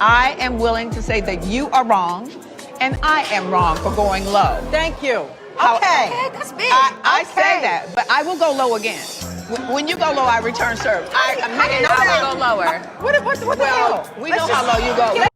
I am willing to say that you are wrong, and I am wrong for going low. Thank you. Okay, that's big. I say that, but I will go low again. When you go low, I return service. I will go lower. What the hell? We know how low you go.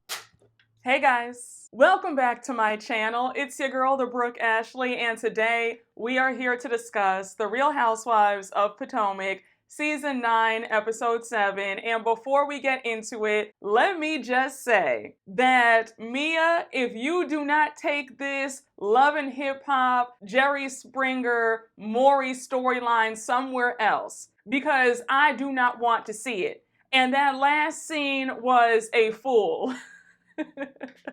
Hey guys, welcome back to my channel. It's your girl, the Brooke Ashley, and today we are here to discuss The Real Housewives of Potomac, Season 9, Episode 7. And before we get into it, let me just say that Mia, if you do not take this Love and Hip Hop, Jerry Springer, Maury storyline somewhere else, because I do not want to see it. And that last scene was a fool.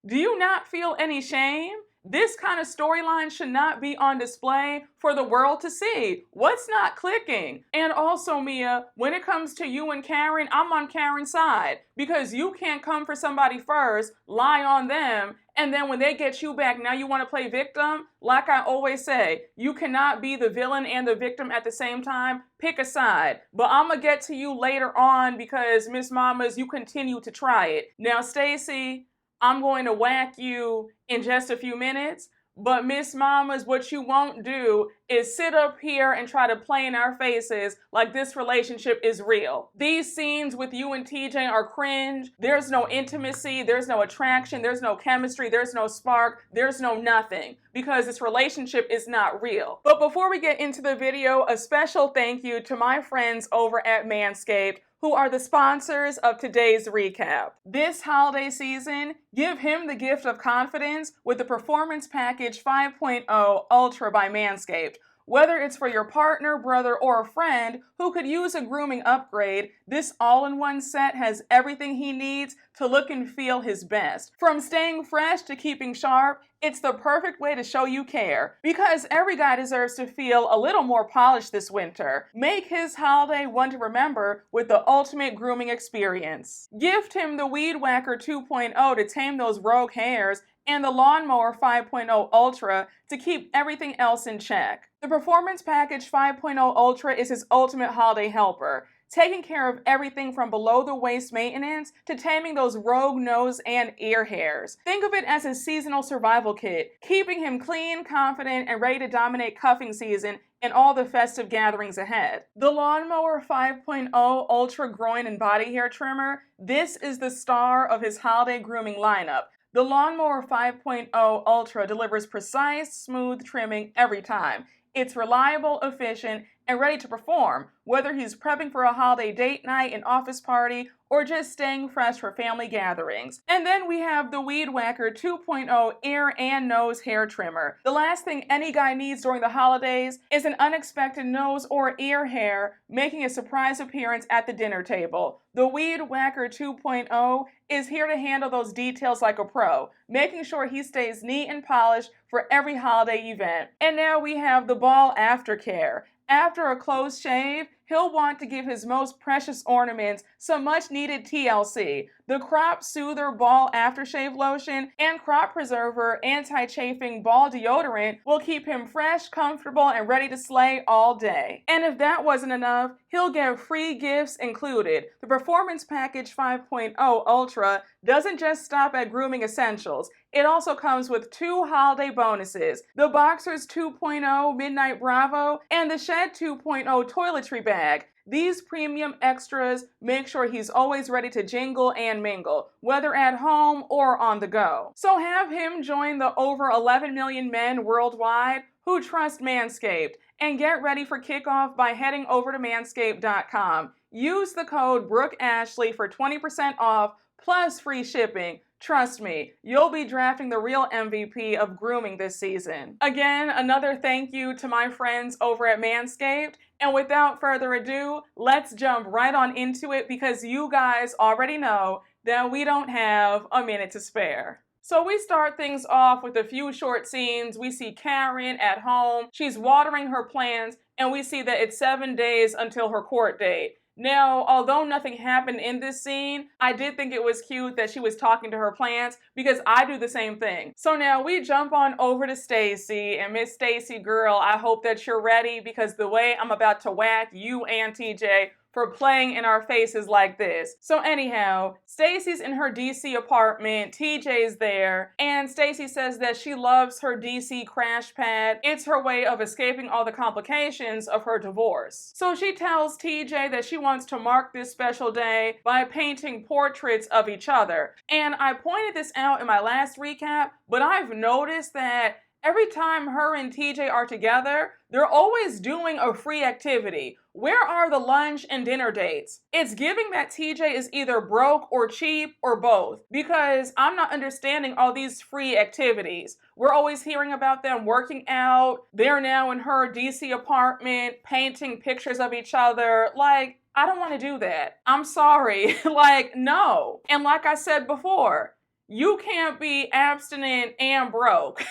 Do you not feel any shame? This kind of storyline should not be on display for the world to see. What's not clicking? And also, Mia, when it comes to you and Karen, I'm on Karen's side, because you can't come for somebody first, lie on them, and then when they get you back, now you want to play victim? Like I always say, you cannot be the villain and the victim at the same time. Pick a side. But I'm going to get to you later on because, Miss Mamas, you continue to try it. Now, Stacy, I'm going to whack you in just a few minutes, but Miss Mamas, what you won't do is sit up here and try to play in our faces like this relationship is real. These scenes with you and TJ are cringe. There's no intimacy, there's no attraction, there's no chemistry, there's no spark, there's no nothing, because this relationship is not real. But before we get into the video, a special thank you to my friends over at Manscaped, who are the sponsors of today's recap. This holiday season, give him the gift of confidence with the Performance Package 5.0 Ultra by Manscaped. Whether it's for your partner, brother, or a friend who could use a grooming upgrade, this all-in-one set has everything he needs to look and feel his best. From staying fresh to keeping sharp, it's the perfect way to show you care, because every guy deserves to feel a little more polished this winter. Make his holiday one to remember with the ultimate grooming experience. Gift him the Weed Whacker 2.0 to tame those rogue hairs, and the Lawnmower 5.0 Ultra to keep everything else in check. The Performance Package 5.0 Ultra is his ultimate holiday helper, taking care of everything from below-the-waist maintenance to taming those rogue nose and ear hairs. Think of it as a seasonal survival kit, keeping him clean, confident, and ready to dominate cuffing season and all the festive gatherings ahead. The Lawnmower 5.0 Ultra Groin and Body Hair Trimmer, this is the star of his holiday grooming lineup. The Lawnmower 5.0 Ultra delivers precise, smooth trimming every time. It's reliable, efficient, and ready to perform, whether he's prepping for a holiday date night, an office party, or just staying fresh for family gatherings. And then we have the Weed Whacker 2.0 Ear and Nose Hair Trimmer. The last thing any guy needs during the holidays is an unexpected nose or ear hair making a surprise appearance at the dinner table. The Weed Whacker 2.0 is here to handle those details like a pro, making sure he stays neat and polished for every holiday event. And now we have the Ball Aftercare. After a close shave, he'll want to give his most precious ornaments some much-needed TLC. The Crop Soother Ball Aftershave Lotion and Crop Preserver Anti-Chafing Ball Deodorant will keep him fresh, comfortable, and ready to slay all day. And if that wasn't enough, he'll get free gifts included. The Performance Package 5.0 Ultra doesn't just stop at grooming essentials. It also comes with 2 holiday bonuses: the Boxers 2.0 Midnight Bravo and the Shed 2.0 Toiletry Bag. These premium extras make sure he's always ready to jingle and mingle, whether at home or on the go. So have him join the over 11 million men worldwide who trust Manscaped, and get ready for kickoff by heading over to manscaped.com. Use the code BrookeAshley for 20% off plus free shipping. Trust me, you'll be drafting the real MVP of grooming this season. Again, another thank you to my friends over at Manscaped. And without further ado, let's jump right on into it, because you guys already know that we don't have a minute to spare. So we start things off with a few short scenes. We see Karen at home. She's watering her plants, and we see that it's 7 days until her court date. Now, although nothing happened in this scene, I did think it was cute that she was talking to her plants, because I do the same thing. So now we jump on over to Stacy, and Miss Stacy girl, I hope that you're ready, because the way I'm about to whack you and TJ for playing in our faces like this. So anyhow, Stacy's in her DC apartment, TJ's there, and Stacy says that she loves her DC crash pad. It's her way of escaping all the complications of her divorce. So she tells TJ that she wants to mark this special day by painting portraits of each other. And I pointed this out in my last recap, but I've noticed that every time her and TJ are together, they're always doing a free activity. Where are the lunch and dinner dates? It's giving that TJ is either broke or cheap or both, because I'm not understanding all these free activities. We're always hearing about them working out. They're now in her DC apartment, painting pictures of each other. Like, I don't want to do that. I'm sorry. Like, no. And like I said before, you can't be abstinent and broke.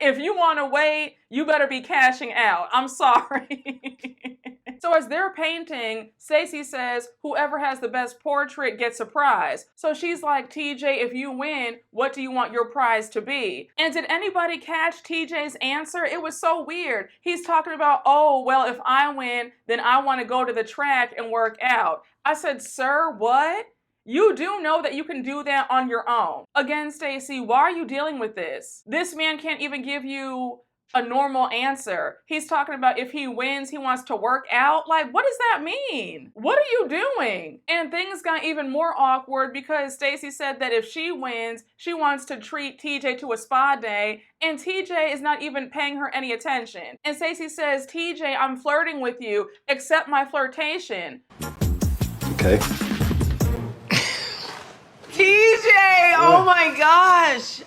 If you want to wait, you better be cashing out. I'm sorry. So as they're painting, Stacy says, whoever has the best portrait gets a prize. So she's like, TJ, if you win, what do you want your prize to be? And did anybody catch TJ's answer? It was so weird. He's talking about, oh, well, if I win, then I want to go to the track and work out. I said, sir, what? You do know that you can do that on your own. Again, Stacy, why are you dealing with this? This man can't even give you a normal answer. He's talking about if he wins, he wants to work out. Like, what does that mean? What are you doing? And things got even more awkward because Stacy said that if she wins, she wants to treat TJ to a spa day, and TJ is not even paying her any attention. And Stacy says, TJ, I'm flirting with you. Accept my flirtation. Okay. TJ, oh my gosh.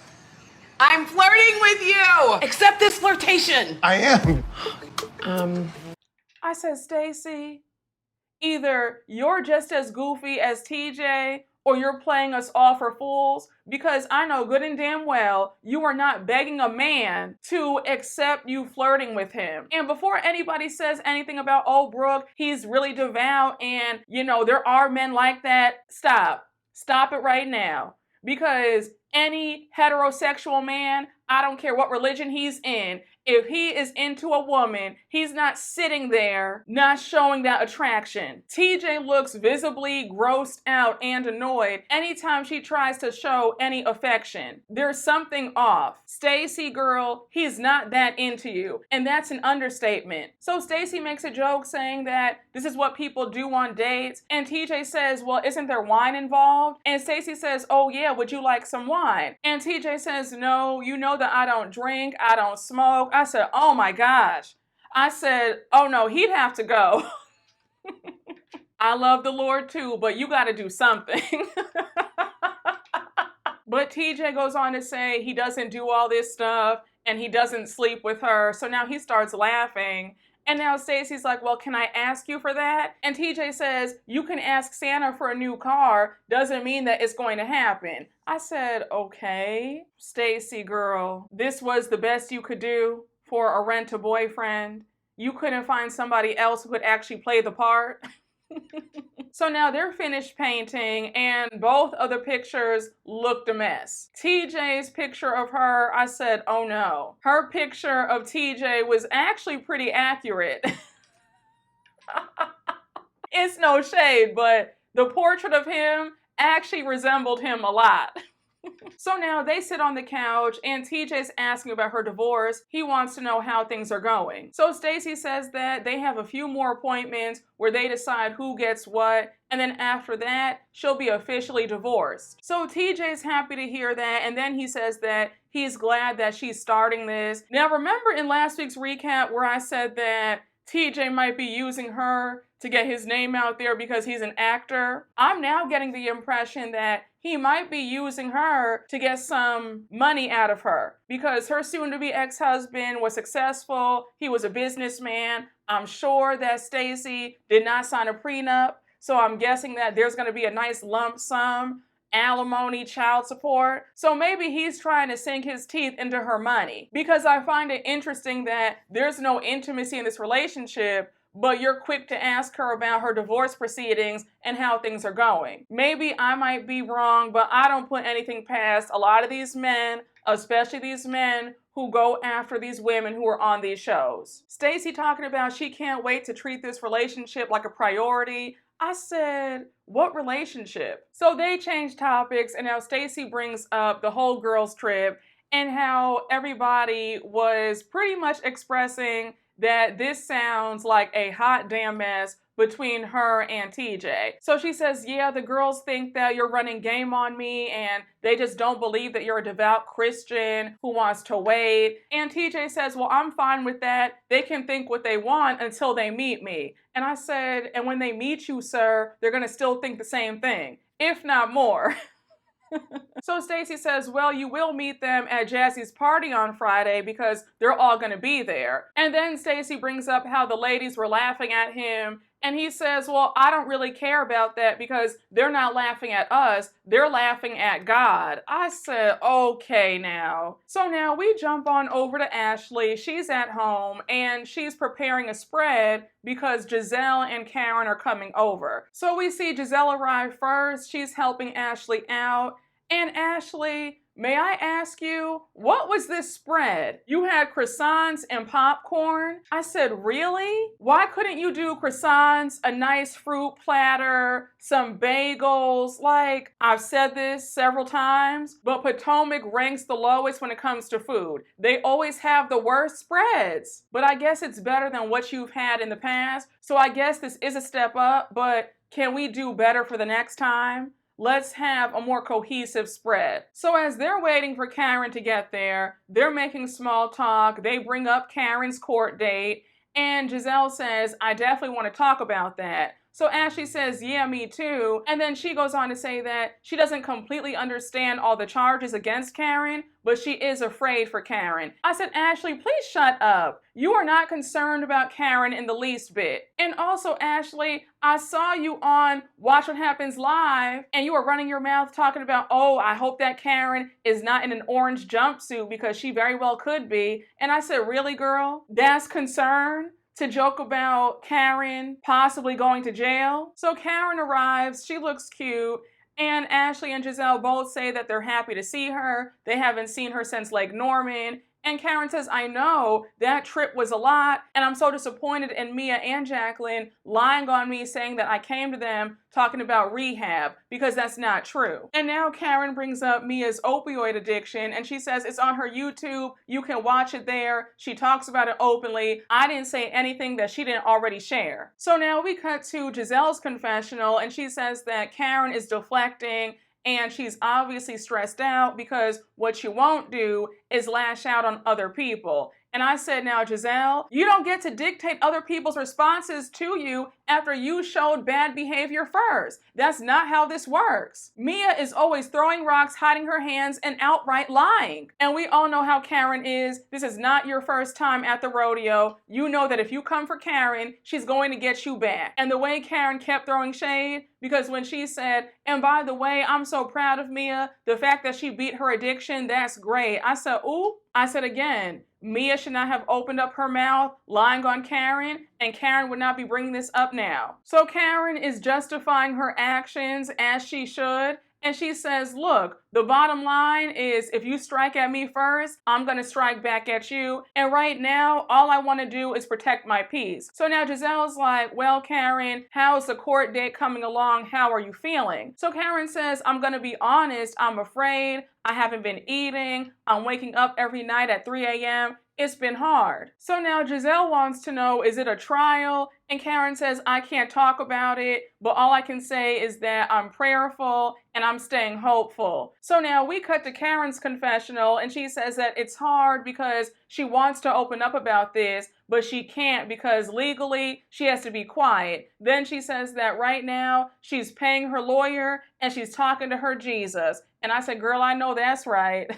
I'm flirting with you. Accept this flirtation. I am. I said, Stacy, either you're just as goofy as TJ or you're playing us all for fools, because I know good and damn well you are not begging a man to accept you flirting with him. And before anybody says anything about, oh, Brooke, he's really devout and, you know, there are men like that, stop. Stop it right now. Because any heterosexual man, I don't care what religion he's in, if he is into a woman, he's not sitting there, not showing that attraction. TJ looks visibly grossed out and annoyed anytime she tries to show any affection. There's something off. Stacy, girl, he's not that into you. And that's an understatement. So Stacy makes a joke saying that this is what people do on dates. And TJ says, well, isn't there wine involved? And Stacy says, oh yeah, would you like some wine? And TJ says, no, you know that I don't drink, I don't smoke. I said, oh my gosh. I said, oh no, he'd have to go. I love the Lord too, but you got to do something. But TJ goes on to say he doesn't do all this stuff and he doesn't sleep with her. So now he starts laughing. And now Stacy's like, well, can I ask you for that? And TJ says, you can ask Santa for a new car. Doesn't mean that it's going to happen. I said, okay, Stacy girl, this was the best you could do for a rent-a-boyfriend. You couldn't find somebody else who could actually play the part. So now they're finished painting and both of the pictures looked a mess. TJ's picture of her, I said, oh no. Her picture of TJ was actually pretty accurate. It's no shade, but the portrait of him actually resembled him a lot. So now they sit on the couch and TJ's asking about her divorce. He wants to know how things are going. So Stacy says that they have a few more appointments where they decide who gets what, and then after that, she'll be officially divorced. So TJ's happy to hear that, and then he says that he's glad that she's starting this. Now remember in last week's recap where I said that TJ might be using her to get his name out there because he's an actor? I'm now getting the impression that he might be using her to get some money out of her because her soon-to-be ex-husband was successful. He was a businessman. I'm sure that Stacy did not sign a prenup, so I'm guessing that there's going to be a nice lump sum, alimony, child support. So maybe he's trying to sink his teeth into her money, because I find it interesting that there's no intimacy in this relationship, but you're quick to ask her about her divorce proceedings and how things are going. Maybe I might be wrong, but I don't put anything past a lot of these men, especially these men who go after these women who are on these shows. Stacy talking about she can't wait to treat this relationship like a priority. I said, what relationship? So they changed topics, and now Stacy brings up the whole girls trip and how everybody was pretty much expressing that this sounds like a hot damn mess between her and TJ. So she says, yeah, the girls think that you're running game on me and they just don't believe that you're a devout Christian who wants to wait. And TJ says, well, I'm fine with that. They can think what they want until they meet me. And I said, and when they meet you, sir, they're gonna still think the same thing, if not more. So Stacy says, well, you will meet them at Jassi's party on Friday because they're all going to be there. And then Stacy brings up how the ladies were laughing at him. And he says, well, I don't really care about that because they're not laughing at us. They're laughing at God. I said, okay now. So now we jump on over to Ashley. She's at home and she's preparing a spread because Giselle and Karen are coming over. So we see Giselle arrive first. She's helping Ashley out. And Ashley, may I ask you, what was this spread? You had croissants and popcorn? I said, really? Why couldn't you do croissants, a nice fruit platter, some bagels? Like, I've said this several times, but Potomac ranks the lowest when it comes to food. They always have the worst spreads. But I guess it's better than what you've had in the past. So I guess this is a step up, but can we do better for the next time? Let's have a more cohesive spread. So as they're waiting for Karen to get there, they're making small talk. They bring up Karen's court date, and Giselle says, I definitely want to talk about that. So Ashley says, yeah, me too. And then she goes on to say that she doesn't completely understand all the charges against Karen, but she is afraid for Karen. I said, Ashley, please shut up. You are not concerned about Karen in the least bit. And also, Ashley, I saw you on Watch What Happens Live, and you were running your mouth talking about, oh, I hope that Karen is not in an orange jumpsuit because she very well could be. And I said, really, girl? That's concern? To joke about Karen possibly going to jail? So Karen arrives, she looks cute, and Ashley and Giselle both say that they're happy to see her. They haven't seen her since Lake Norman. And Karen says, I know, that trip was a lot, and I'm so disappointed in Mia and Jacqueline lying on me saying that I came to them talking about rehab, because that's not true. And now Karen brings up Mia's opioid addiction, and she says it's on her YouTube. You can watch it there. She talks about it openly. I didn't say anything that she didn't already share. So now we cut to Giselle's confessional, and she says that Karen is deflecting, and she's obviously stressed out because what she won't do is lash out on other people. And I said, now, Giselle, you don't get to dictate other people's responses to you after you showed bad behavior first. That's not how this works. Mia is always throwing rocks, hiding her hands, and outright lying. And we all know how Karen is. This is not your first time at the rodeo. You know that if you come for Karen, she's going to get you back. And the way Karen kept throwing shade, because when she said, and by the way, I'm so proud of Mia, the fact that she beat her addiction, that's great. I said, ooh. I said again, Mia should not have opened up her mouth lying on Karen, and Karen would not be bringing this up now. So Karen is justifying her actions as she should. And she says, look, the bottom line is if you strike at me first, I'm going to strike back at you. And right now, all I want to do is protect my peace. So now Giselle's like, well, Karen, how's the court date coming along? How are you feeling? So Karen says, I'm going to be honest. I'm afraid. I haven't been eating. I'm waking up every night at 3 a.m. It's been hard. So now Giselle wants to know, is it a trial? And Karen says, I can't talk about it, but all I can say is that I'm prayerful and I'm staying hopeful. So now we cut to Karen's confessional, and she says that it's hard because she wants to open up about this, but she can't because legally she has to be quiet. Then she says that right now she's paying her lawyer and she's talking to her Jesus. And I said, girl, I know that's right.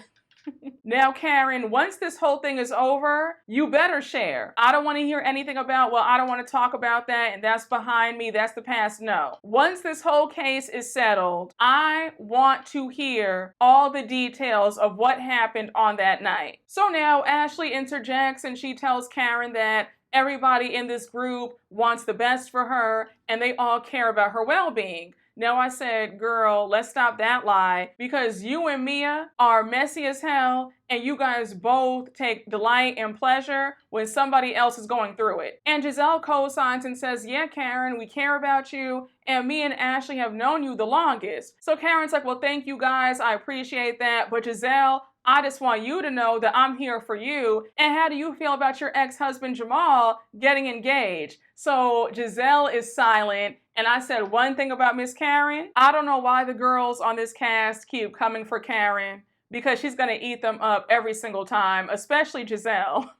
Now, Karen, once this whole thing is over, you better share. I don't want to hear anything about, well, I don't want to talk about that, and that's behind me, that's the past. No. Once this whole case is settled, I want to hear all the details of what happened on that night. So now Ashley interjects, and she tells Karen that everybody in this group wants the best for her and they all care about her well-being. Now I said, girl, let's stop that lie, because you and Mia are messy as hell and you guys both take delight and pleasure when somebody else is going through it. And Giselle co-signs and says, yeah, Karen, we care about you and me and Ashley have known you the longest. So Karen's like, well, thank you guys. I appreciate that. But Giselle, I just want you to know that I'm here for you. And how do you feel about your ex-husband Jamal getting engaged? So Giselle is silent. And I said one thing about Miss Karen. I don't know why the girls on this cast keep coming for Karen, because she's going to eat them up every single time, especially Giselle.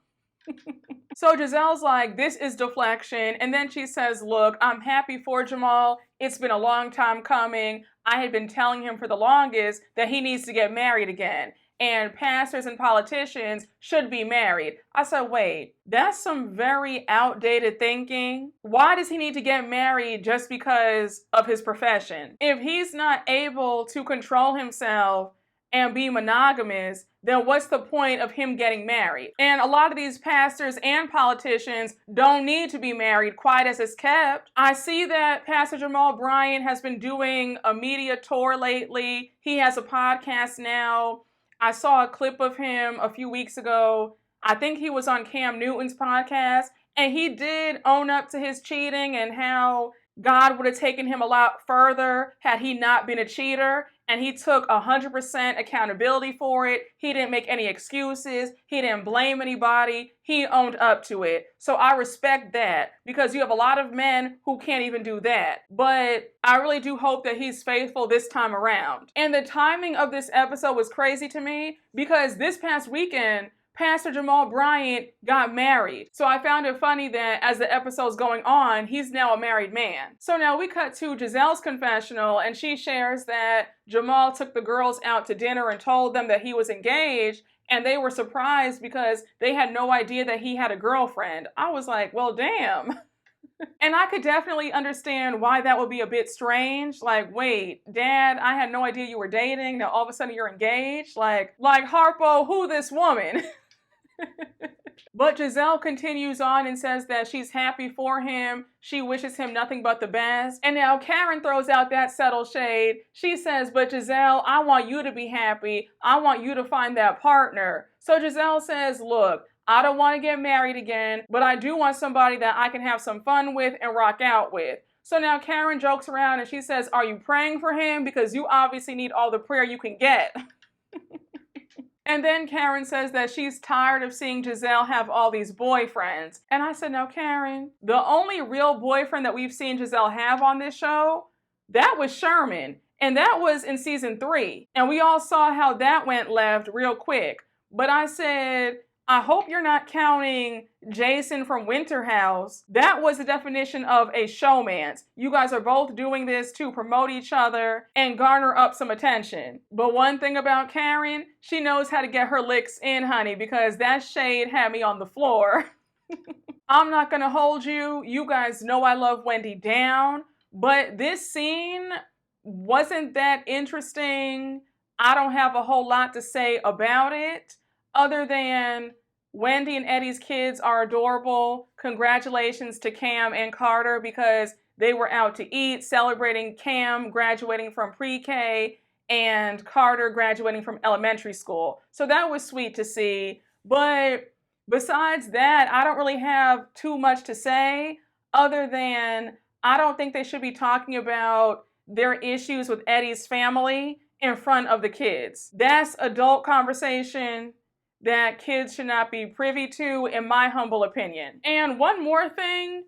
So Giselle's like, this is deflection. And then she says, look, I'm happy for Jamal. It's been a long time coming. I had been telling him for the longest that he needs to get married again. And pastors and politicians should be married. I said, wait, that's some very outdated thinking. Why does he need to get married just because of his profession? If he's not able to control himself and be monogamous, then what's the point of him getting married? And a lot of these pastors and politicians don't need to be married, quite as it's kept. I see that Pastor Jamal Bryant has been doing a media tour lately. He has a podcast now. I saw a clip of him a few weeks ago. I think he was on Cam Newton's podcast, and he did own up to his cheating and how God would have taken him a lot further had he not been a cheater. And he took 100% accountability for it. He didn't make any excuses. He didn't blame anybody. He owned up to it. So I respect that, because you have a lot of men who can't even do that. But I really do hope that he's faithful this time around. And the timing of this episode was crazy to me, because this past weekend, Pastor Jamal Bryant got married. So I found it funny that as the episode's going on, he's now a married man. So now we cut to Giselle's confessional, and she shares that Jamal took the girls out to dinner and told them that he was engaged, and they were surprised because they had no idea that he had a girlfriend. I was like, well, damn. And I could definitely understand why that would be a bit strange. Like, wait, Dad, I had no idea you were dating. Now all of a sudden you're engaged. Like Harpo, who this woman? But Giselle continues on and says that she's happy for him. She wishes him nothing but the best. And now Karen throws out that subtle shade. She says, but Giselle, I want you to be happy. I want you to find that partner. So Giselle says, look, I don't want to get married again, but I do want somebody that I can have some fun with and rock out with. So now Karen jokes around and she says, are you praying for him? Because you obviously need all the prayer you can get. And then Karen says that she's tired of seeing Giselle have all these boyfriends. And I said, now Karen, the only real boyfriend that we've seen Giselle have on this show, that was Sherman. And that was in season 3. And we all saw how that went left real quick. But I said, I hope you're not counting Jason from Winter House. That was the definition of a showmance. You guys are both doing this to promote each other and garner up some attention. But one thing about Karen, she knows how to get her licks in, honey, because that shade had me on the floor. I'm not gonna hold you. You guys know I love Wendy down, but this scene wasn't that interesting. I don't have a whole lot to say about it, other than Wendy and Eddie's kids are adorable. Congratulations to Cam and Carter, because they were out to eat, celebrating Cam graduating from pre-K and Carter graduating from elementary school. So that was sweet to see. But besides that, I don't really have too much to say, other than I don't think they should be talking about their issues with Eddie's family in front of the kids. That's adult conversation that kids should not be privy to, in my humble opinion. And one more thing,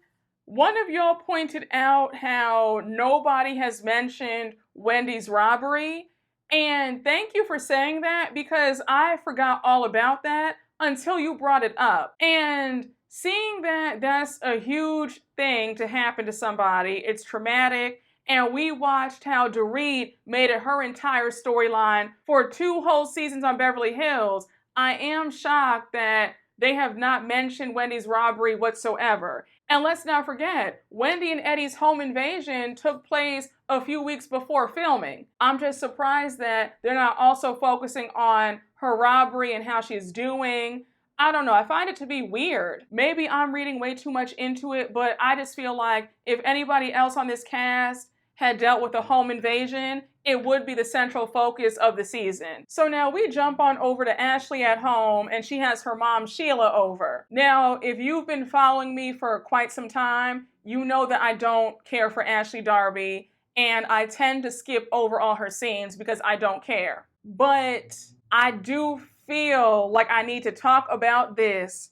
one of y'all pointed out how nobody has mentioned Wendy's robbery. And thank you for saying that, because I forgot all about that until you brought it up. And seeing that that's a huge thing to happen to somebody, it's traumatic. And we watched how Dorit made it her entire storyline for 2 whole seasons on Beverly Hills. I am shocked that they have not mentioned Wendy's robbery whatsoever. And let's not forget, Wendy and Eddie's home invasion took place a few weeks before filming. I'm just surprised that they're not also focusing on her robbery and how she's doing. I don't know, I find it to be weird. Maybe I'm reading way too much into it, but I just feel like if anybody else on this cast had dealt with a home invasion, it would be the central focus of the season. So now we jump on over to Ashley at home, and she has her mom Sheila over. Now, if you've been following me for quite some time, you know that I don't care for Ashley Darby, and I tend to skip over all her scenes because I don't care. But I do feel like I need to talk about this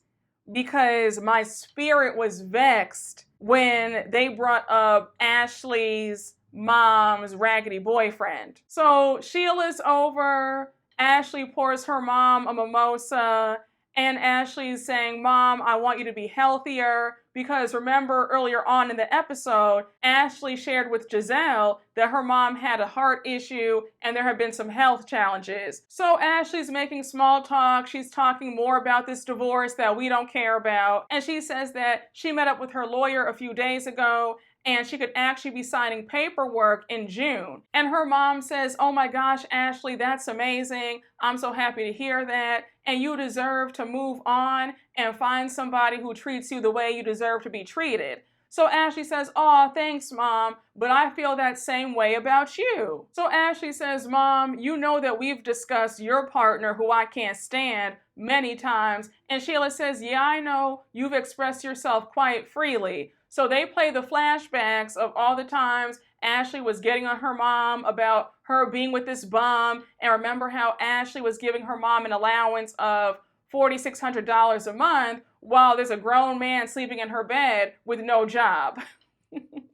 because my spirit was vexed when they brought up Ashley's mom's raggedy boyfriend. So Sheila's over, Ashley pours her mom a mimosa, and Ashley's saying, Mom, I want you to be healthier, because remember earlier on in the episode, Ashley shared with Giselle that her mom had a heart issue and there had been some health challenges. So Ashley's making small talk. She's talking more about this divorce that we don't care about. And she says that she met up with her lawyer a few days ago and she could actually be signing paperwork in June. And her mom says, oh my gosh, Ashley, that's amazing. I'm so happy to hear that. And you deserve to move on and find somebody who treats you the way you deserve to be treated. So Ashley says, oh, thanks, Mom, but I feel that same way about you. So Ashley says, Mom, you know that we've discussed your partner, who I can't stand, many times. And Sheila says, yeah, I know. You've expressed yourself quite freely. So they play the flashbacks of all the times Ashley was getting on her mom about her being with this bum. And remember how Ashley was giving her mom an allowance of $4,600 a month while there's a grown man sleeping in her bed with no job.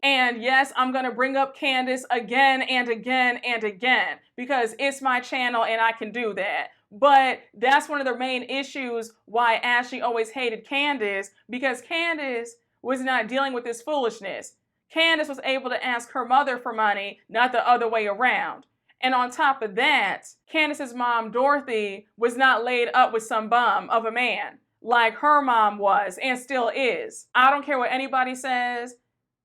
And yes, I'm going to bring up Candace again and again and again because it's my channel and I can do that. But that's one of the main issues why Ashley always hated Candace, because Candace was not dealing with this foolishness. Candace was able to ask her mother for money, not the other way around. And on top of that, Candace's mom, Dorothy, was not laid up with some bum of a man like her mom was and still is. I don't care what anybody says.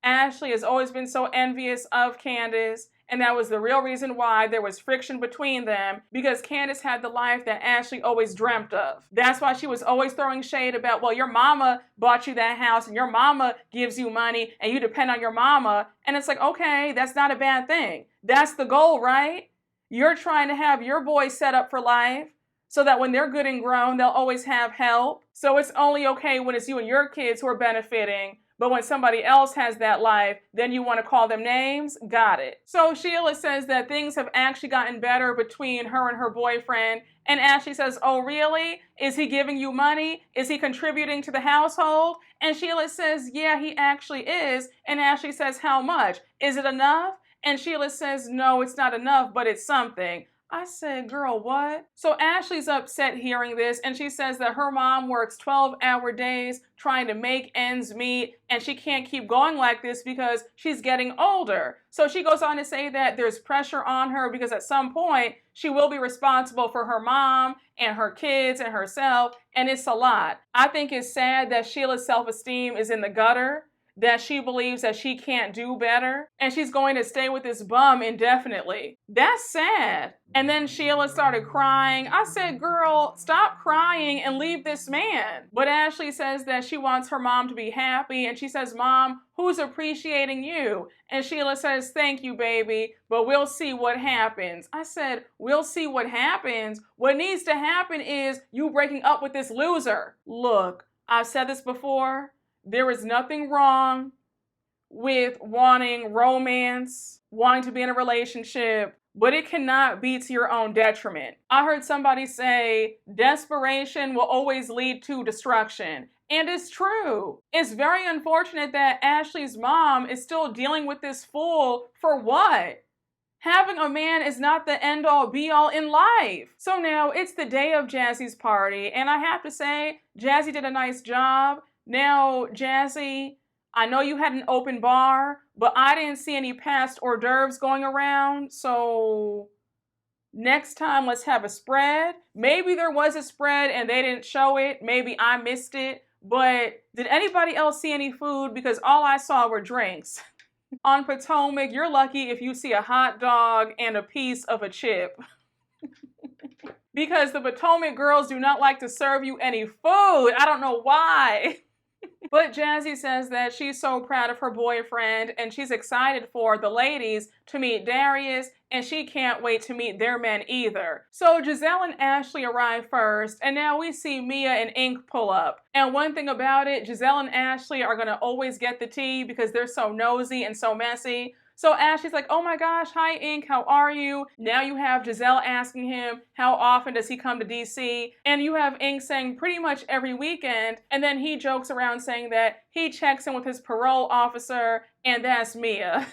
Ashley has always been so envious of Candace, and that was the real reason why there was friction between them, because Candace had the life that Ashley always dreamt of. That's why she was always throwing shade about, well, your mama bought you that house and your mama gives you money and you depend on your mama. And it's like, okay, that's not a bad thing. That's the goal, right? You're trying to have your boys set up for life so that when they're good and grown, they'll always have help. So it's only okay when it's you and your kids who are benefiting. But when somebody else has that life, then you want to call them names? Got it. So Sheila says that things have actually gotten better between her and her boyfriend. And Ashley says, oh, really? Is he giving you money? Is he contributing to the household? And Sheila says, yeah, he actually is. And Ashley says, how much? Is it enough? And Sheila says, no, it's not enough, but it's something. I said, girl, what? So Ashley's upset hearing this, and she says that her mom works 12-hour days trying to make ends meet, and she can't keep going like this because she's getting older. So she goes on to say that there's pressure on her because at some point she will be responsible for her mom and her kids and herself, and it's a lot. I think it's sad that Sheila's self-esteem is in the gutter, that she believes that she can't do better, and she's going to stay with this bum indefinitely. That's sad. And then Sheila started crying. I said, girl, stop crying and leave this man. But Ashley says that she wants her mom to be happy, and she says, Mom, who's appreciating you? And Sheila says, thank you, baby, but we'll see what happens. I said, we'll see what happens? What needs to happen is you breaking up with this loser. Look, I've said this before. There is nothing wrong with wanting romance, wanting to be in a relationship, but it cannot be to your own detriment. I heard somebody say, desperation will always lead to destruction. And it's true. It's very unfortunate that Ashley's mom is still dealing with this fool for what? Having a man is not the end-all be-all in life. So now it's the day of Jassi's party, and I have to say, Jassi did a nice job. Now, Jassi, I know you had an open bar, but I didn't see any past hors d'oeuvres going around, so next time let's have a spread. Maybe there was a spread and they didn't show it. Maybe I missed it, but did anybody else see any food? Because all I saw were drinks. On Potomac, you're lucky if you see a hot dog and a piece of a chip. because the Potomac girls do not like to serve you any food. I don't know why. But Jassi says that she's so proud of her boyfriend and she's excited for the ladies to meet Darius, and she can't wait to meet their men either. So Giselle and Ashley arrive first, and now we see Mia and Ink pull up. And one thing about it, Giselle and Ashley are gonna always get the tea because they're so nosy and so messy. So Ashley's like, oh my gosh, hi Ink, how are you? Now you have Giselle asking him how often does he come to DC, and you have Ink saying pretty much every weekend, and then he jokes around saying that he checks in with his parole officer, and that's Mia.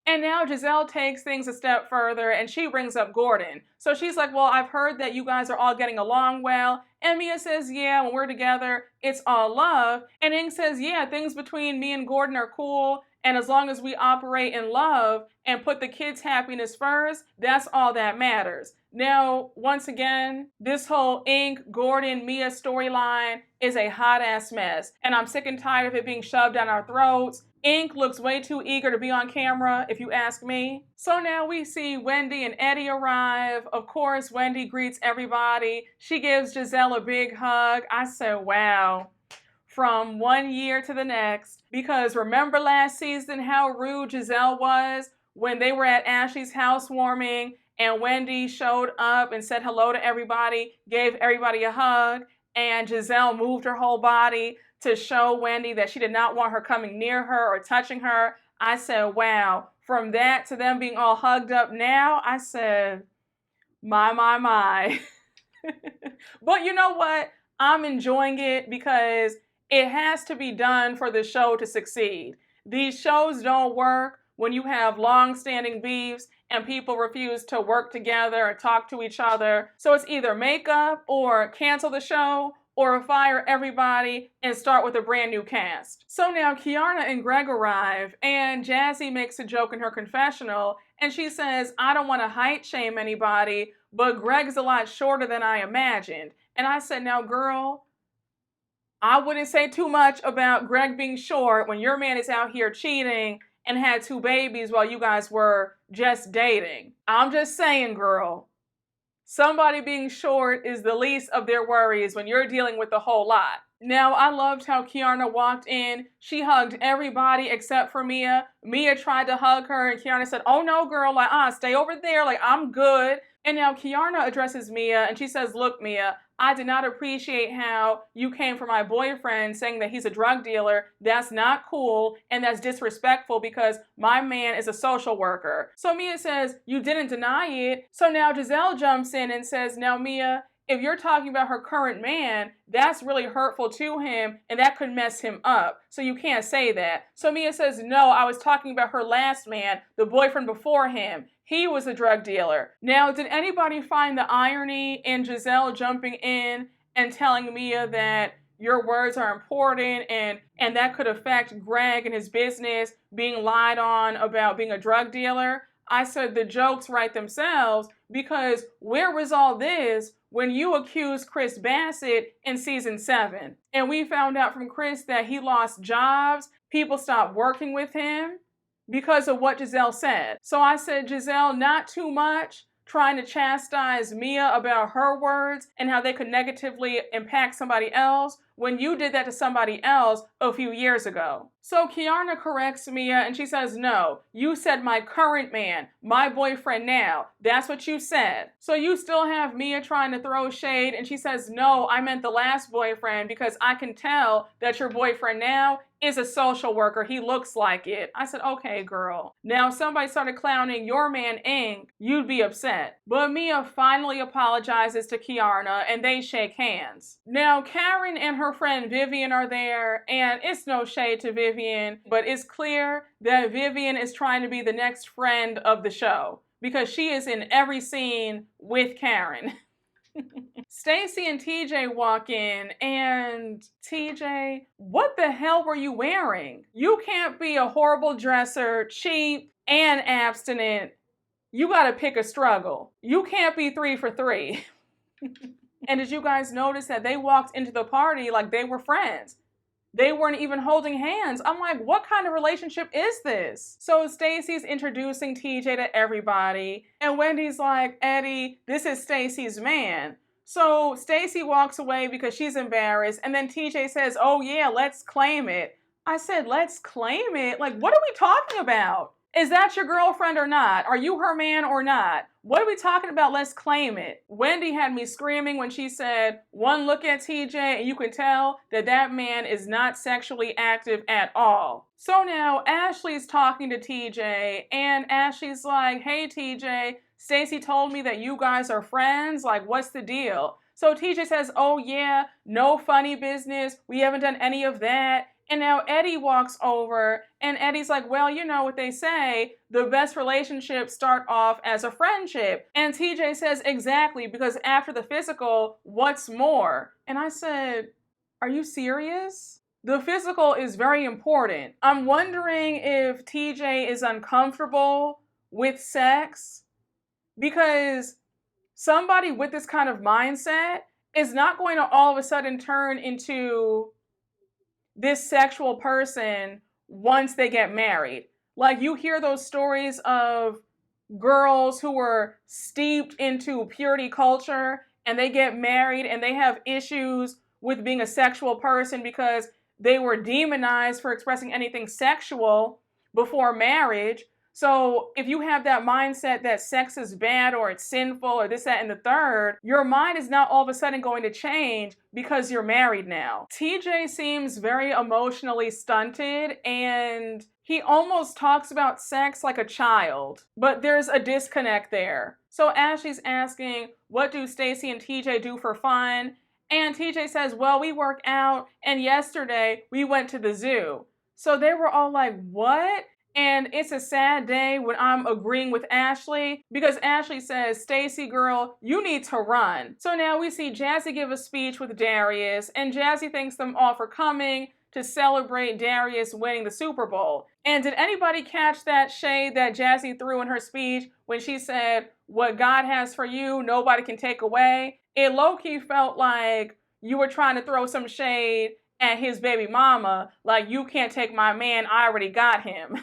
And now Giselle takes things a step further and she brings up Gordon. So she's like, well, I've heard that you guys are all getting along well. And Mia says, yeah, when we're together, it's all love. And Ink says, yeah, things between me and Gordon are cool. And as long as we operate in love and put the kids' happiness first, that's all that matters. Now, once again, this whole Ink, Gordon, Mia storyline is a hot-ass mess. And I'm sick and tired of it being shoved down our throats. Ink looks way too eager to be on camera, if you ask me. So now we see Wendy and Eddie arrive. Of course, Wendy greets everybody. She gives Giselle a big hug. I said, wow. From one year to the next. Because remember last season how rude Giselle was when they were at Ashley's housewarming and Wendy showed up and said hello to everybody, gave everybody a hug, and Giselle moved her whole body to show Wendy that she did not want her coming near her or touching her. I said, wow. From that to them being all hugged up now, I said, my. But you know what? I'm enjoying it because it has to be done for the show to succeed. These shows don't work when you have long-standing beefs and people refuse to work together and talk to each other. So it's either make up or cancel the show or fire everybody and start with a brand new cast. So now Kiarna and Greg arrive, and Jassi makes a joke in her confessional, and she says, I don't want to height shame anybody, but Greg's a lot shorter than I imagined. And I said, now girl, I wouldn't say too much about Greg being short when your man is out here cheating and had 2 babies while you guys were just dating. I'm just saying, girl. Somebody being short is the least of their worries when you're dealing with a whole lot. Now, I loved how Kiarna walked in. She hugged everybody except for Mia. Mia tried to hug her, and Kiarna said, oh no, girl, like, stay over there, like, I'm good. And now Kiarna addresses Mia, and she says, look, Mia, I did not appreciate how you came for my boyfriend saying that he's a drug dealer. That's not cool, and that's disrespectful because my man is a social worker. So Mia says, you didn't deny it. So now Giselle jumps in and says, now Mia, if you're talking about her current man, that's really hurtful to him and that could mess him up. So you can't say that. So Mia says, no, I was talking about her last man, the boyfriend before him. He was a drug dealer. Now, did anybody find the irony in Giselle jumping in and telling Mia that your words are important and that could affect Greg and his business being lied on about being a drug dealer? I said the jokes write themselves because where was all this when you accused Chris Bassett in season 7? And we found out from Chris that he lost jobs, people stopped working with him because of what Giselle said. So I said, Giselle, not too much trying to chastise Mia about her words and how they could negatively impact somebody else when you did that to somebody else a few years ago. So Kiarna corrects Mia and she says, no, you said my current man, my boyfriend now. That's what you said. So you still have Mia trying to throw shade and she says, no, I meant the last boyfriend because I can tell that your boyfriend now is a social worker. He looks like it. I said, okay, girl. Now, if somebody started clowning your man, Ink, you'd be upset. But Mia finally apologizes to Kiarna and they shake hands. Now, Karen and her friend Vivian are there, and it's no shade to Vivian, but it's clear that Vivian is trying to be the next friend of the show because she is in every scene with Karen. Stacy and TJ walk in, and TJ, what the hell were you wearing? You can't be a horrible dresser, cheap, and abstinent. You gotta pick a struggle. You can't be 3 for 3. And did you guys notice that they walked into the party like they were friends? They weren't even holding hands. I'm like, what kind of relationship is this? So Stacy's introducing TJ to everybody, and Wendy's like, Eddie, this is Stacy's man. So Stacy walks away because she's embarrassed, and then TJ says, oh yeah, let's claim it. I said, let's claim it? Like, what are we talking about? Is that your girlfriend or not? Are you her man or not? What are we talking about? Let's claim it. Wendy had me screaming when she said, one look at TJ and you can tell that that man is not sexually active at all. So now Ashley's talking to TJ, and Ashley's like, hey TJ, Stacy told me that you guys are friends. Like, what's the deal? So TJ says, oh yeah, no funny business. We haven't done any of that. And now Eddie walks over, and Eddie's like, well, you know what they say, the best relationships start off as a friendship. And TJ says, exactly, because after the physical, what's more? And I said, are you serious? The physical is very important. I'm wondering if TJ is uncomfortable with sex, because somebody with this kind of mindset is not going to all of a sudden turn into this sexual person once they get married. Like, you hear those stories of girls who were steeped into purity culture and they get married and they have issues with being a sexual person because they were demonized for expressing anything sexual before marriage. So if you have that mindset that sex is bad or it's sinful or this, that, and the third, your mind is not all of a sudden going to change because you're married now. TJ seems very emotionally stunted, and he almost talks about sex like a child, but there's a disconnect there. So Ashley's asking, what do Stacy and TJ do for fun? And TJ says, well, we work out, and yesterday we went to the zoo. So they were all like, what? And it's a sad day when I'm agreeing with Ashley, because Ashley says, Stacy girl, you need to run. So now we see Jassi give a speech with Darius, and Jassi thanks them all for coming to celebrate Darius winning the Super Bowl. And did anybody catch that shade that Jassi threw in her speech when she said, what God has for you, nobody can take away? It low-key felt like you were trying to throw some shade at his baby mama, like, you can't take my man, I already got him.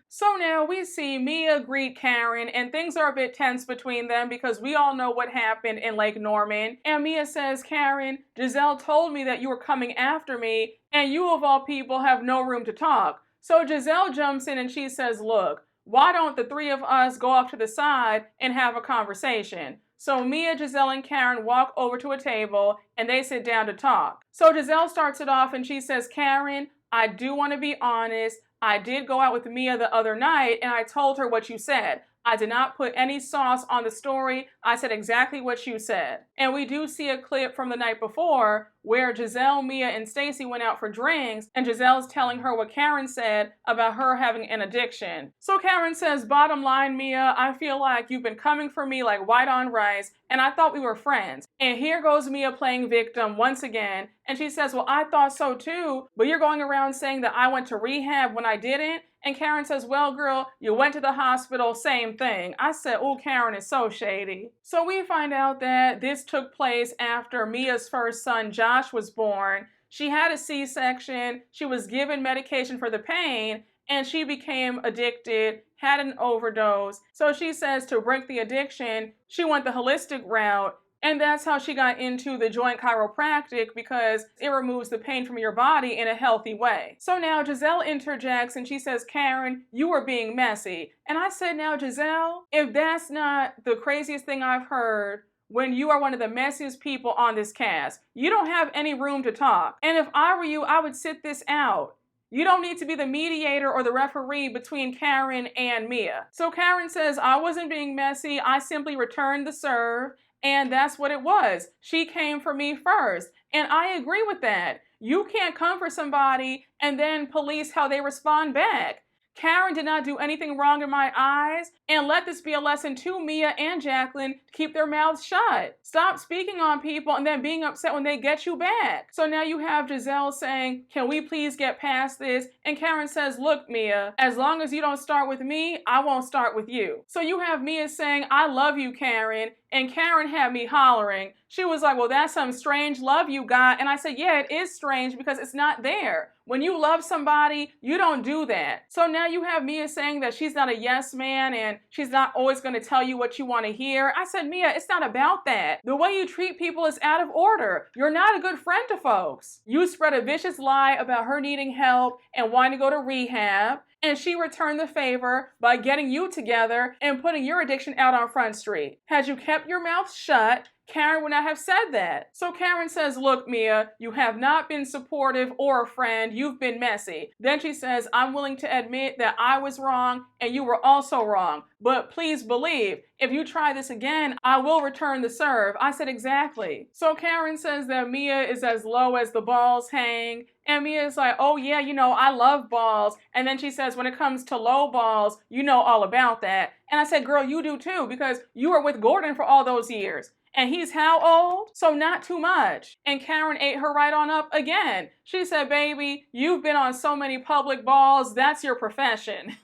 So now we see Mia greet Karen, and things are a bit tense between them because we all know what happened in Lake Norman. And Mia says, Karen, Giselle told me that you were coming after me, and you of all people have no room to talk. So Giselle jumps in and she says, look, why don't the three of us go off to the side and have a conversation? So Mia, Giselle, and Karen walk over to a table and they sit down to talk. So Giselle starts it off and she says, Karen, I do want to be honest. I did go out with Mia the other night and I told her what you said. I did not put any sauce on the story. I said exactly what you said. And we do see a clip from the night before where Giselle, Mia, and Stacy went out for drinks, and Giselle's telling her what Karen said about her having an addiction. So Karen says, bottom line, Mia, I feel like you've been coming for me like white on rice, and I thought we were friends. And here goes Mia playing victim once again, and she says, well, I thought so too, but you're going around saying that I went to rehab when I didn't. And Karen says, well, girl, you went to the hospital, same thing. I said, oh, Karen is so shady. So we find out that this took place after Mia's first son, Josh, was born. She had a C-section, she was given medication for the pain, and she became addicted, had an overdose. So she says to break the addiction, she went the holistic route. And that's how she got into the joint chiropractic, because it removes the pain from your body in a healthy way. So now Giselle interjects and she says, Karen, you are being messy. And I said, now Giselle, if that's not the craziest thing I've heard, when you are one of the messiest people on this cast, you don't have any room to talk. And if I were you, I would sit this out. You don't need to be the mediator or the referee between Karen and Mia. So Karen says, I wasn't being messy. I simply returned the serve. And that's what it was. She came for me first. And I agree with that. You can't come for somebody and then police how they respond back. Karen did not do anything wrong in my eyes, and let this be a lesson to Mia and Jacqueline to keep their mouths shut. Stop speaking on people and then being upset when they get you back. So now you have Giselle saying, can we please get past this? And Karen says, look, Mia, as long as you don't start with me, I won't start with you. So you have Mia saying, I love you, Karen, And Karen had me hollering. She was like, well, that's some strange love you got. And I said, yeah, it is strange because it's not there. When you love somebody, you don't do that. So now you have Mia saying that she's not a yes man and she's not always going to tell you what you want to hear. I said, Mia, it's not about that. The way you treat people is out of order. You're not a good friend to folks. You spread a vicious lie about her needing help and wanting to go to rehab. And she returned the favor by getting you together and putting your addiction out on Front Street. Had you kept your mouth shut, Karen would not have said that. So Karen says, look, Mia, you have not been supportive or a friend. You've been messy. Then she says, I'm willing to admit that I was wrong and you were also wrong. But please believe, if you try this again, I will return the serve. I said, exactly. So Karen says that Mia is as low as the balls hang. And Mia is like, oh yeah, you know, I love balls. And then she says, when it comes to low balls, you know all about that. And I said, girl, you do too, because you were with Gordon for all those years. And he's how old? So not too much. And Karen ate her right on up again. She said, baby, you've been on so many public balls, that's your profession.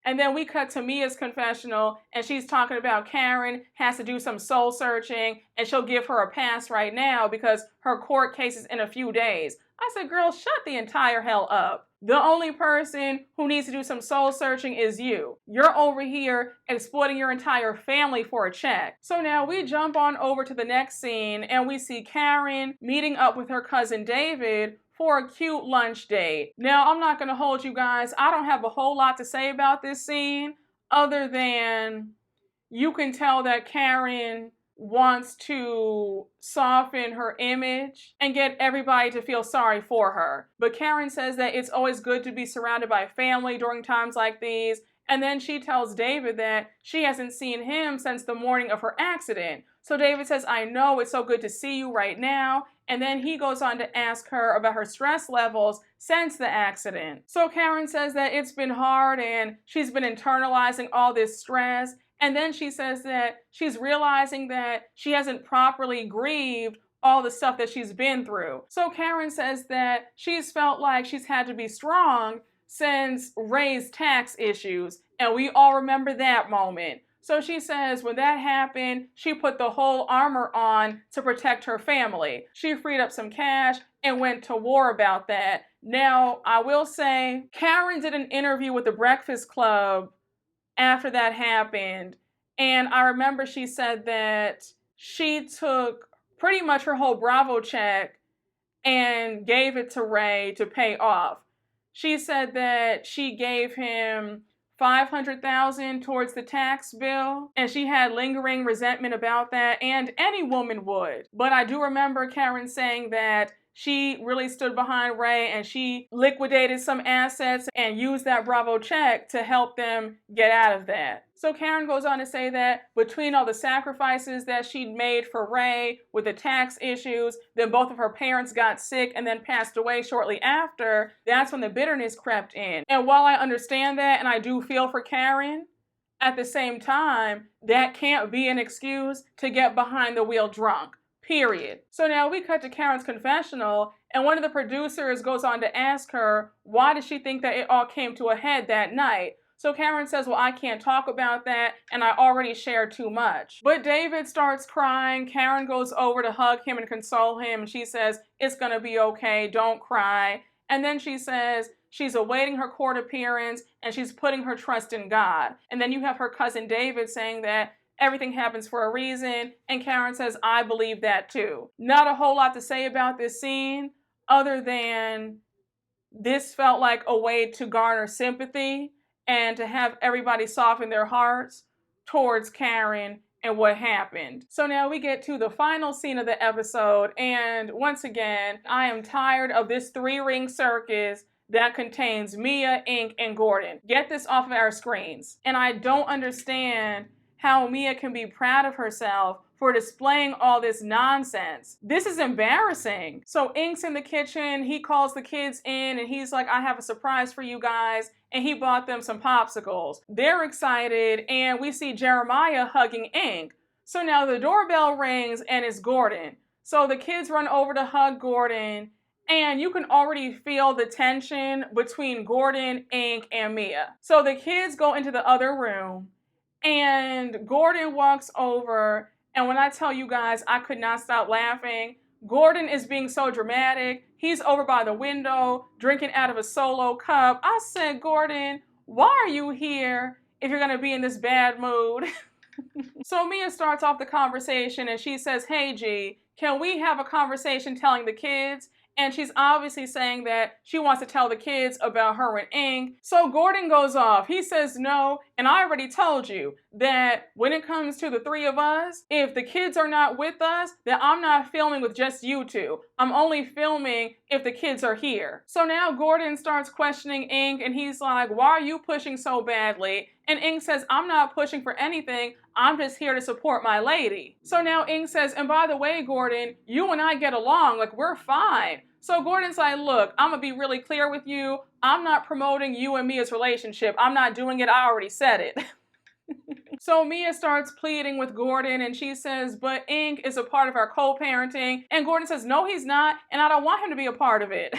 And then we cut to Mia's confessional, and she's talking about Karen has to do some soul searching, and she'll give her a pass right now because her court case is in a few days. I said, girl, shut the entire hell up. The only person who needs to do some soul searching is you. You're over here exploiting your entire family for a check. So now we jump on over to the next scene, and we see Karen meeting up with her cousin David for a cute lunch date. Now, I'm not going to hold you guys. I don't have a whole lot to say about this scene other than you can tell that Karen wants to soften her image and get everybody to feel sorry for her. But Karen says that it's always good to be surrounded by family during times like these. And then she tells David that she hasn't seen him since the morning of her accident. So David says, I know, it's so good to see you right now. And then he goes on to ask her about her stress levels since the accident. So Karen says that it's been hard and she's been internalizing all this stress. And then she says that she's realizing that she hasn't properly grieved all the stuff that she's been through. So Karen says that she's felt like she's had to be strong since Ray's tax issues. And we all remember that moment. So she says when that happened, she put the whole armor on to protect her family. She freed up some cash and went to war about that. Now, I will say, Karen did an interview with the Breakfast Club after that happened. And I remember she said that she took pretty much her whole Bravo check and gave it to Ray to pay off. She said that she gave him $500,000 towards the tax bill, and she had lingering resentment about that, and any woman would. But I do remember Karen saying that she really stood behind Ray and she liquidated some assets and used that Bravo check to help them get out of that. So Karen goes on to say that between all the sacrifices that she'd made for Ray with the tax issues, then both of her parents got sick and then passed away shortly after, that's when the bitterness crept in. And while I understand that and I do feel for Karen, at the same time, that can't be an excuse to get behind the wheel drunk. Period. So now we cut to Karen's confessional, and one of the producers goes on to ask her, why did she think that it all came to a head that night? So Karen says, well, I can't talk about that, and I already shared too much. But David starts crying. Karen goes over to hug him and console him, and she says, it's gonna be okay, don't cry. And then she says she's awaiting her court appearance, and she's putting her trust in God. And then you have her cousin David saying that everything happens for a reason, and Karen says, I believe that too. Not a whole lot to say about this scene, other than this felt like a way to garner sympathy and to have everybody soften their hearts towards Karen and what happened. So now we get to the final scene of the episode, and once again, I am tired of this three-ring circus that contains Mia, Ink, and Gordon. Get this off of our screens. And I don't understand how Mia can be proud of herself for displaying all this nonsense. This is embarrassing. So Ink's in the kitchen, he calls the kids in and he's like, I have a surprise for you guys. And he bought them some popsicles. They're excited and we see Jeremiah hugging Ink. So now the doorbell rings and it's Gordon. So the kids run over to hug Gordon and you can already feel the tension between Gordon, Ink, and Mia. So the kids go into the other room And Gordon walks over, and when I tell you guys, I could not stop laughing. Gordon is being so dramatic. He's over by the window, drinking out of a Solo cup. I said, Gordon, why are you here if you're gonna be in this bad mood? So Mia starts off the conversation and she says, hey G, can we have a conversation telling the kids? And she's obviously saying that she wants to tell the kids about her and Ink. So Gordon goes off. He says no, and I already told you that when it comes to the three of us, if the kids are not with us, then I'm not filming with just you two. I'm only filming if the kids are here. So now Gordon starts questioning Ink, and he's like, why are you pushing so badly? And Ink says, I'm not pushing for anything. I'm just here to support my lady. So now Ink says, and by the way, Gordon, you and I get along, like we're fine. So Gordon's like, look, I'm gonna be really clear with you. I'm not promoting you and Mia's relationship. I'm not doing it. I already said it. So Mia starts pleading with Gordon and she says, but Ink is a part of our co-parenting. And Gordon says, no, he's not. And I don't want him to be a part of it.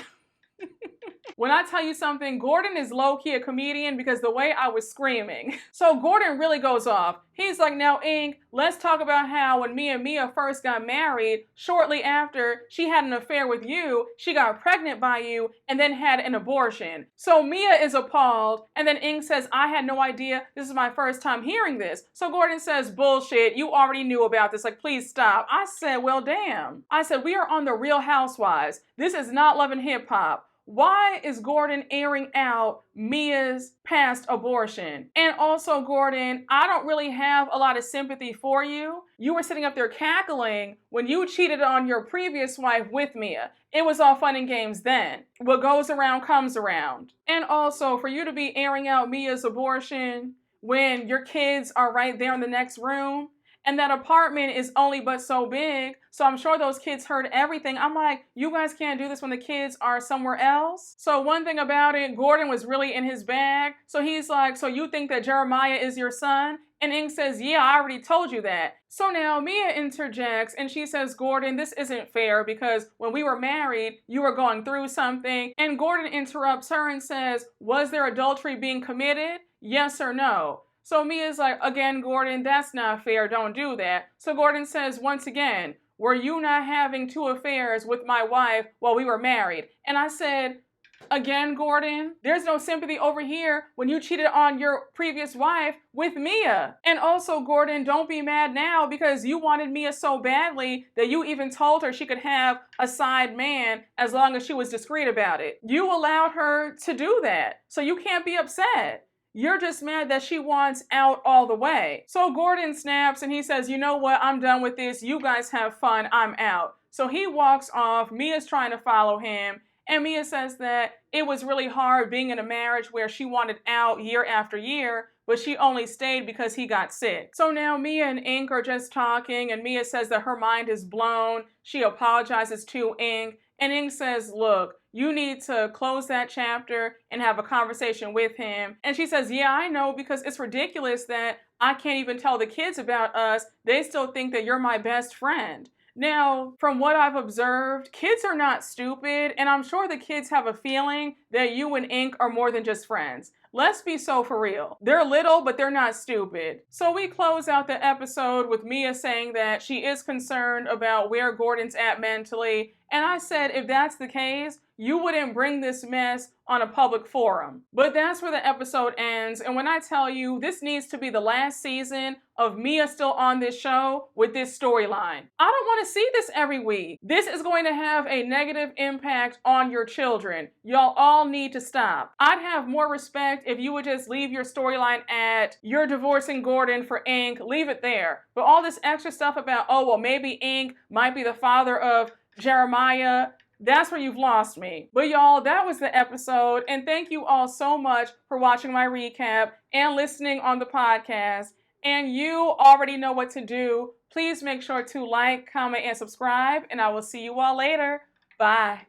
When I tell you something, Gordon is low-key a comedian because the way I was screaming. So Gordon really goes off. He's like, now Ink, let's talk about how when me and Mia first got married, shortly after she had an affair with you, she got pregnant by you and then had an abortion. So Mia is appalled, and then Ink says, I had no idea. This is my first time hearing this. So Gordon says, bullshit, you already knew about this. Like, please stop. I said, well, damn. I said, we are on the Real Housewives. This is not Love and Hip Hop. Why is Gordon airing out Mia's past abortion? And also, Gordon, I don't really have a lot of sympathy for you. You were sitting up there cackling when you cheated on your previous wife with Mia. It was all fun and games then. What goes around comes around. And also, for you to be airing out Mia's abortion when your kids are right there in the next room, and that apartment is only but so big, so I'm sure those kids heard everything. I'm like, you guys can't do this when the kids are somewhere else? So one thing about it, Gordon was really in his bag. So he's like, so you think that Jeremiah is your son? And Ink says, yeah, I already told you that. So now Mia interjects and she says, Gordon, this isn't fair because when we were married, you were going through something. And Gordon interrupts her and says, was there adultery being committed? Yes or no? So Mia's like, again, Gordon, that's not fair. Don't do that. So Gordon says, once again, were you not having 2 affairs with my wife while we were married? And I said, again, Gordon, there's no sympathy over here when you cheated on your previous wife with Mia. And also, Gordon, don't be mad now because you wanted Mia so badly that you even told her she could have a side man as long as she was discreet about it. You allowed her to do that. So you can't be upset. You're just mad that she wants out all the way. So Gordon snaps and he says, you know what? I'm done with this. You guys have fun. I'm out. So he walks off. Mia's trying to follow him. And Mia says that it was really hard being in a marriage where she wanted out year after year, but she only stayed because he got sick. So now Mia and Ink are just talking, and Mia says that her mind is blown. She apologizes to Ink, and Ink says, look, you need to close that chapter and have a conversation with him. And she says, yeah, I know, because it's ridiculous that I can't even tell the kids about us. They still think that you're my best friend. Now, from what I've observed, kids are not stupid, and I'm sure the kids have a feeling that you and Ink are more than just friends. Let's be so for real. They're little, but they're not stupid. So we close out the episode with Mia saying that she is concerned about where Gordon's at mentally. And I said, if that's the case, you wouldn't bring this mess on a public forum. But that's where the episode ends. And when I tell you, this needs to be the last season of Mia still on this show with this storyline. I don't want to see this every week. This is going to have a negative impact on your children. Y'all all need to stop. I'd have more respect if you would just leave your storyline at you're divorcing Gordon for Ink. Leave it there. But all this extra stuff about, oh, well, maybe Ink might be the father of Jeremiah. That's where you've lost me. But y'all, that was the episode. And thank you all so much for watching my recap and listening on the podcast. And you already know what to do. Please make sure to like, comment, and subscribe. And I will see you all later. Bye.